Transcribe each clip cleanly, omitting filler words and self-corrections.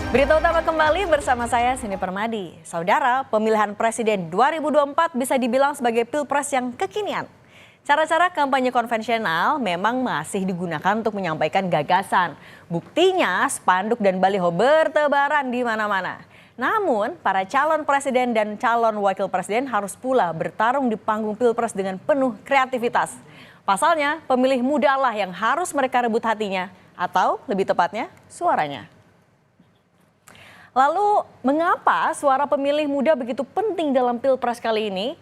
Berita utama kembali bersama saya Cindy Permadi. Saudara, pemilihan presiden 2024 bisa dibilang sebagai pilpres yang kekinian. Cara-cara kampanye konvensional memang masih digunakan untuk menyampaikan gagasan. Buktinya spanduk dan baliho bertebaran di mana-mana. Namun, para calon presiden dan calon wakil presiden harus pula bertarung di panggung pilpres dengan penuh kreativitas. Pasalnya, pemilih muda lah yang harus mereka rebut hatinya, atau lebih tepatnya, suaranya. Lalu, mengapa suara pemilih muda begitu penting dalam pilpres kali ini?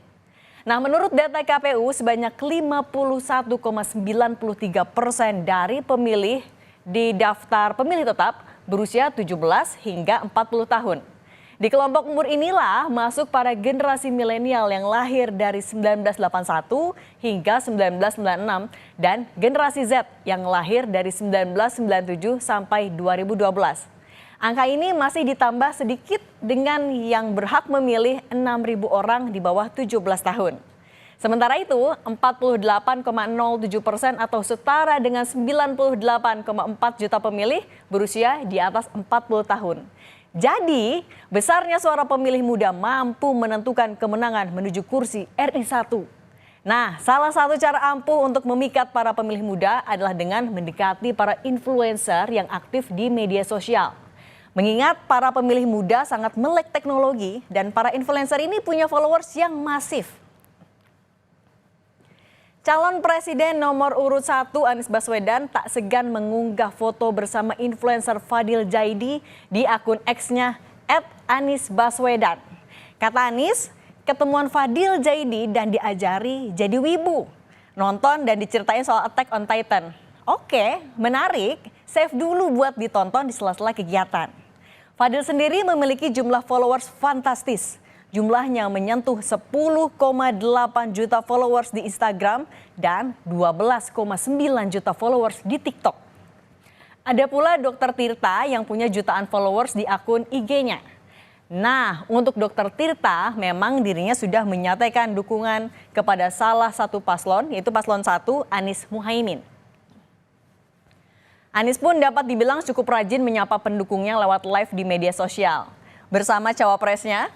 Nah, menurut data KPU, sebanyak 51,93% dari pemilih di daftar pemilih tetap berusia 17 hingga 40 tahun. Di kelompok umur inilah masuk para generasi milenial yang lahir dari 1981 hingga 1996 dan generasi Z yang lahir dari 1997 sampai 2012. Angka ini masih ditambah sedikit dengan yang berhak memilih 6.000 orang di bawah 17 tahun. Sementara itu, 48,07% atau setara dengan 98,4 juta pemilih berusia di atas 40 tahun. Jadi, besarnya suara pemilih muda mampu menentukan kemenangan menuju kursi RI 1. Nah, salah satu cara ampuh untuk memikat para pemilih muda adalah dengan mendekati para influencer yang aktif di media sosial. Mengingat para pemilih muda sangat melek teknologi dan para influencer ini punya followers yang masif. Calon Presiden nomor urut 1 Anies Baswedan tak segan mengunggah foto bersama influencer Fadil Jaidi di akun X-nya @anisbaswedan. Kata Anies, ketemuan Fadil Jaidi dan diajari jadi wibu. Nonton dan diceritain soal Attack on Titan. Oke, menarik, save dulu buat ditonton di sela-sela kegiatan. Fadil sendiri memiliki jumlah followers fantastis. Jumlahnya menyentuh 10,8 juta followers di Instagram dan 12,9 juta followers di TikTok. Ada pula Dr. Tirta yang punya jutaan followers di akun IG-nya. Nah, untuk Dr. Tirta memang dirinya sudah menyatakan dukungan kepada salah satu paslon, yaitu paslon 1 Anies Muhaimin. Anies pun dapat dibilang cukup rajin menyapa pendukungnya lewat live di media sosial. Bersama cawapresnya,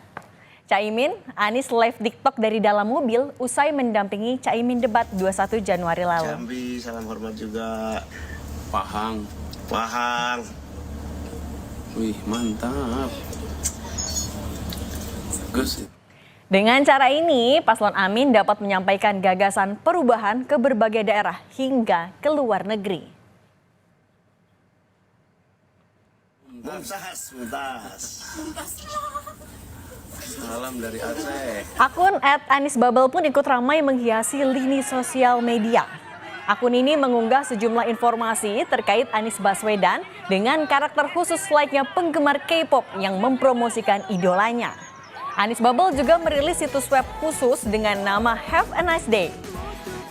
Caimin, Anies live TikTok dari dalam mobil usai mendampingi Caimin debat 21 Januari lalu. Jambi, salam hormat juga. Pahang. Wih, mantap. Bagus. Dengan cara ini, Paslon Amin dapat menyampaikan gagasan perubahan ke berbagai daerah hingga ke luar negeri. Muntas. Salam dari Aceh. Akun @anisbubble pun ikut ramai menghiasi lini sosial media. Akun ini mengunggah sejumlah informasi terkait Anies Baswedan dengan karakter khusus layaknya penggemar K-pop yang mempromosikan idolanya. Anies Bubble juga merilis situs web khusus dengan nama Have a Nice Day,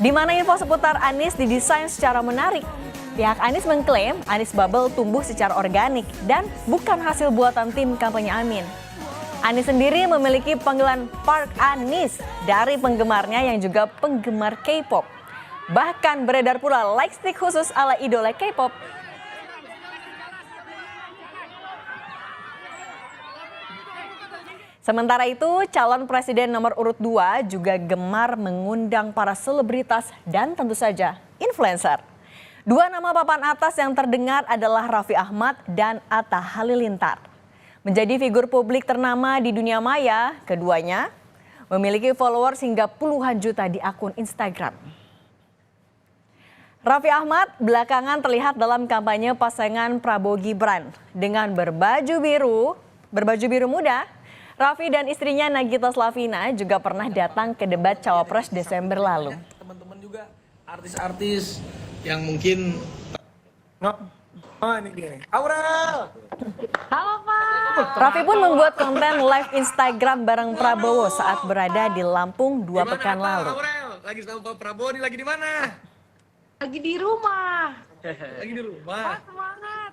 di mana info seputar Anies didesain secara menarik. Pihak Anies mengklaim Anies Bubble tumbuh secara organik dan bukan hasil buatan tim kampanye Amin. Anies sendiri memiliki panggilan Park Anies dari penggemarnya yang juga penggemar K-pop. Bahkan beredar pula like stick khusus ala idola K-pop. Sementara itu, calon presiden nomor urut 2 juga gemar mengundang para selebritas dan tentu saja influencer. Dua nama papan atas yang terdengar adalah Raffi Ahmad dan Atta Halilintar. Menjadi figur publik ternama di dunia maya, keduanya memiliki followers hingga puluhan juta di akun Instagram. Raffi Ahmad belakangan terlihat dalam kampanye pasangan Prabowo Gibran dengan berbaju biru muda. Raffi dan istrinya Nagita Slavina juga pernah datang ke debat Cawapres Desember lalu. Teman-teman juga artis-artis yang mungkin ini dia. Aurel. Halo Pak. Raffi pun membuat konten live Instagram bareng Prabowo saat berada di Lampung 2 pekan lalu. Aurel, lagi sama Pak Prabowo nih, lagi di mana? Lagi di rumah. Lagi di rumah. Pak semangat.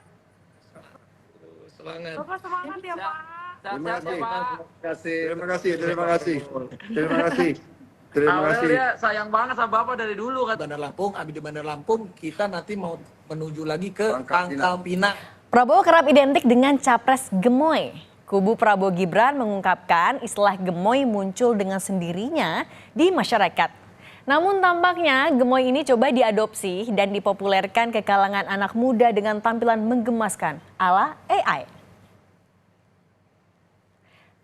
Semangat. Bapak semangat ya Pak. Terima kasih. Aurel dia sayang banget sama Bapak dari dulu kan. Bandar Lampung, abis di Bandar Lampung kita nanti mau menuju lagi ke Pangkal Pinang. Prabowo kerap identik dengan capres gemoy. Kubu Prabowo Gibran mengungkapkan istilah gemoy muncul dengan sendirinya di masyarakat. Namun tampaknya gemoy ini coba diadopsi dan dipopulerkan ke kalangan anak muda dengan tampilan menggemaskan ala AI.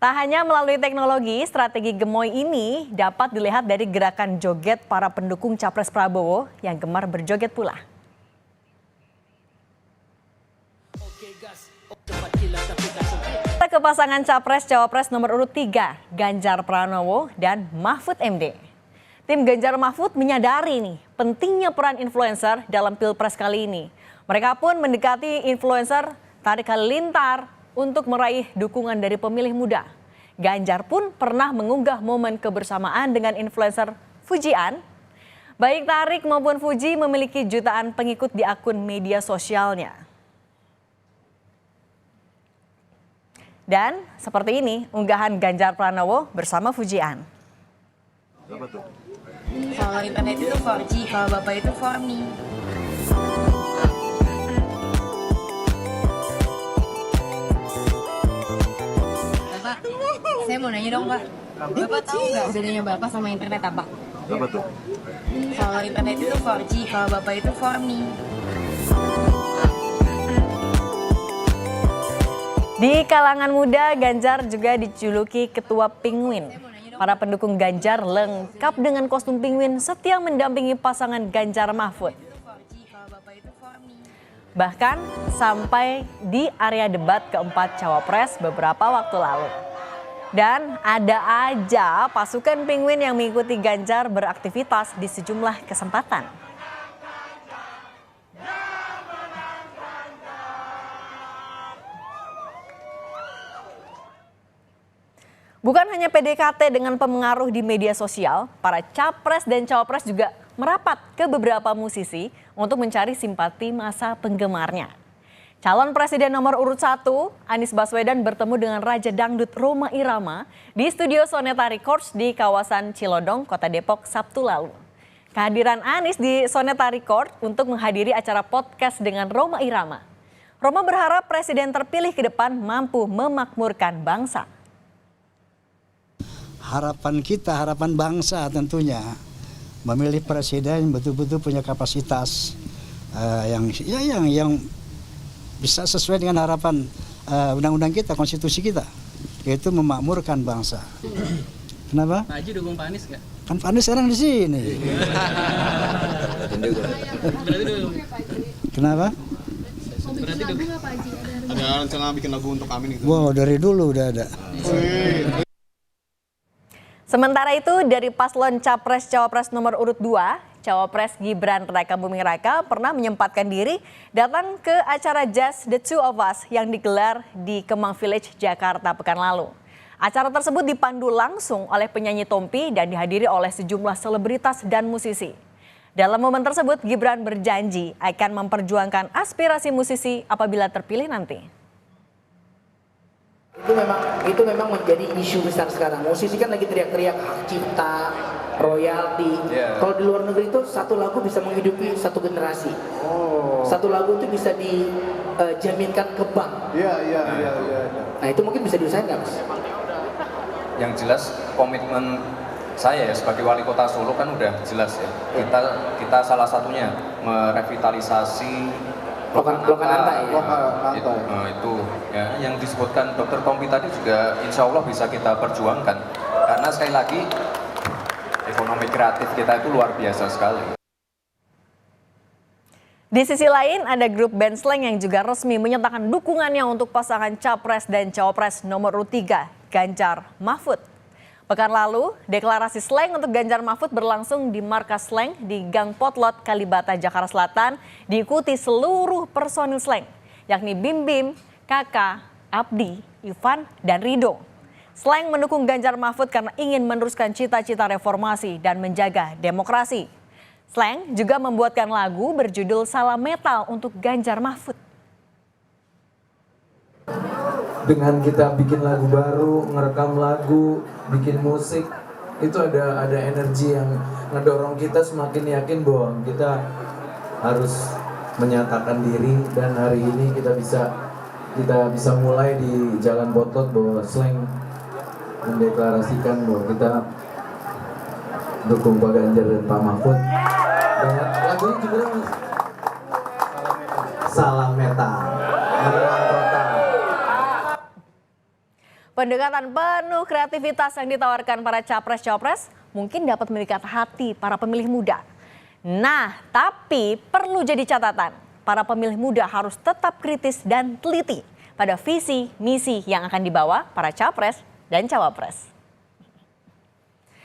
Tak hanya melalui teknologi, strategi gemoy ini dapat dilihat dari gerakan joget para pendukung capres Prabowo yang gemar berjoget pula. Kita ke pasangan capres-cawapres nomor urut 3, Ganjar Pranowo dan Mahfud MD. Tim Ganjar Mahfud menyadari nih pentingnya peran influencer dalam Pilpres kali ini. Mereka pun mendekati influencer tarik halilintar untuk meraih dukungan dari pemilih muda. Ganjar pun pernah mengunggah momen kebersamaan dengan influencer Fujian. Baik Tarik maupun Fuji memiliki jutaan pengikut di akun media sosialnya. Dan seperti ini unggahan Ganjar Pranowo bersama Fujian. Kalau internet itu 4G, kalau bapak itu 4Me. Bapak, saya mau nanya dong Pak. Bapak tahu nggak bedanya bapak sama internet apa? Apa tuh? Kalau internet itu 4G, kalau bapak itu 4Me. Di kalangan muda, Ganjar juga dijuluki Ketua Penguin. Para pendukung Ganjar lengkap dengan kostum penguin setia mendampingi pasangan Ganjar Mahfud. Bahkan sampai di area debat keempat cawapres beberapa waktu lalu. Dan ada aja pasukan penguin yang mengikuti Ganjar beraktivitas di sejumlah kesempatan. Bukan hanya PDKT dengan pemengaruh di media sosial, para capres dan cawapres juga merapat ke beberapa musisi untuk mencari simpati masa penggemarnya. Calon Presiden nomor urut 1, Anies Baswedan bertemu dengan Raja Dangdut Rhoma Irama di studio Soneta Records di kawasan Cilodong, Kota Depok, Sabtu lalu. Kehadiran Anies di Soneta Records untuk menghadiri acara podcast dengan Rhoma Irama. Rhoma berharap presiden terpilih ke depan mampu memakmurkan bangsa. Harapan kita, harapan bangsa tentunya memilih presiden yang betul-betul punya kapasitas yang bisa sesuai dengan harapan undang-undang kita, konstitusi kita, yaitu memakmurkan bangsa. Kenapa? Pak Haji dukung Pak Anies nggak? Kan Pak Anies sekarang di sini. Berarti dukung. Kenapa? Berarti dukung. Ada rencana bikin lagu untuk Amin gitu? Wow, dari dulu udah ada. Sementara itu dari paslon Capres-Cawapres nomor urut 2, Cawapres Gibran Rakabuming Raka pernah menyempatkan diri datang ke acara Jazz The Two of Us yang digelar di Kemang Village, Jakarta pekan lalu. Acara tersebut dipandu langsung oleh penyanyi Tompi dan dihadiri oleh sejumlah selebritas dan musisi. Dalam momen tersebut, Gibran berjanji akan memperjuangkan aspirasi musisi apabila terpilih nanti. Itu memang menjadi isu besar sekarang. Musisi kan lagi teriak-teriak hak cipta, royalti. Kalau di luar negeri itu satu lagu bisa menghidupi satu generasi. Satu lagu itu bisa dijaminkan ke bank. Nah itu mungkin bisa diusahain nggak Mas? Yang jelas komitmen saya ya sebagai wali kota Solo kan udah jelas ya. Kita salah satunya merevitalisasi Lokan Anta ya. Itu ya yang disebutkan Dr. Tompi tadi juga insya Allah bisa kita perjuangkan karena sekali lagi ekonomi kreatif kita itu luar biasa sekali. Di sisi lain ada grup band Slank yang juga resmi menyatakan dukungannya untuk pasangan Capres dan Cawapres nomor urut 3 Ganjar Mahfud. Pekan lalu, deklarasi Slank untuk Ganjar Mahfud berlangsung di markas Slank di Gang Potlot, Kalibata, Jakarta Selatan, diikuti seluruh personil Slank, yakni Bim Bim, Kakak, Abdi, Ivan, dan Rido. Slank mendukung Ganjar Mahfud karena ingin meneruskan cita-cita reformasi dan menjaga demokrasi. Slank juga membuatkan lagu berjudul Salam Metal untuk Ganjar Mahfud. Dengan kita bikin lagu baru, ngerekam lagu, bikin musik, itu ada energi yang ngedorong kita semakin yakin bahwa kita harus menyatakan diri, dan hari ini kita bisa mulai di Jalan Potot bahwa Slank mendeklarasikan bahwa kita dukung Pak Ganjar dan Pak Mahfud. Dan lagunya juga Salam Meta. Menang Kota. Pendekatan penuh kreativitas yang ditawarkan para capres-capres mungkin dapat memikat hati para pemilih muda. Nah, tapi perlu jadi catatan, para pemilih muda harus tetap kritis dan teliti pada visi misi yang akan dibawa para capres dan cawapres.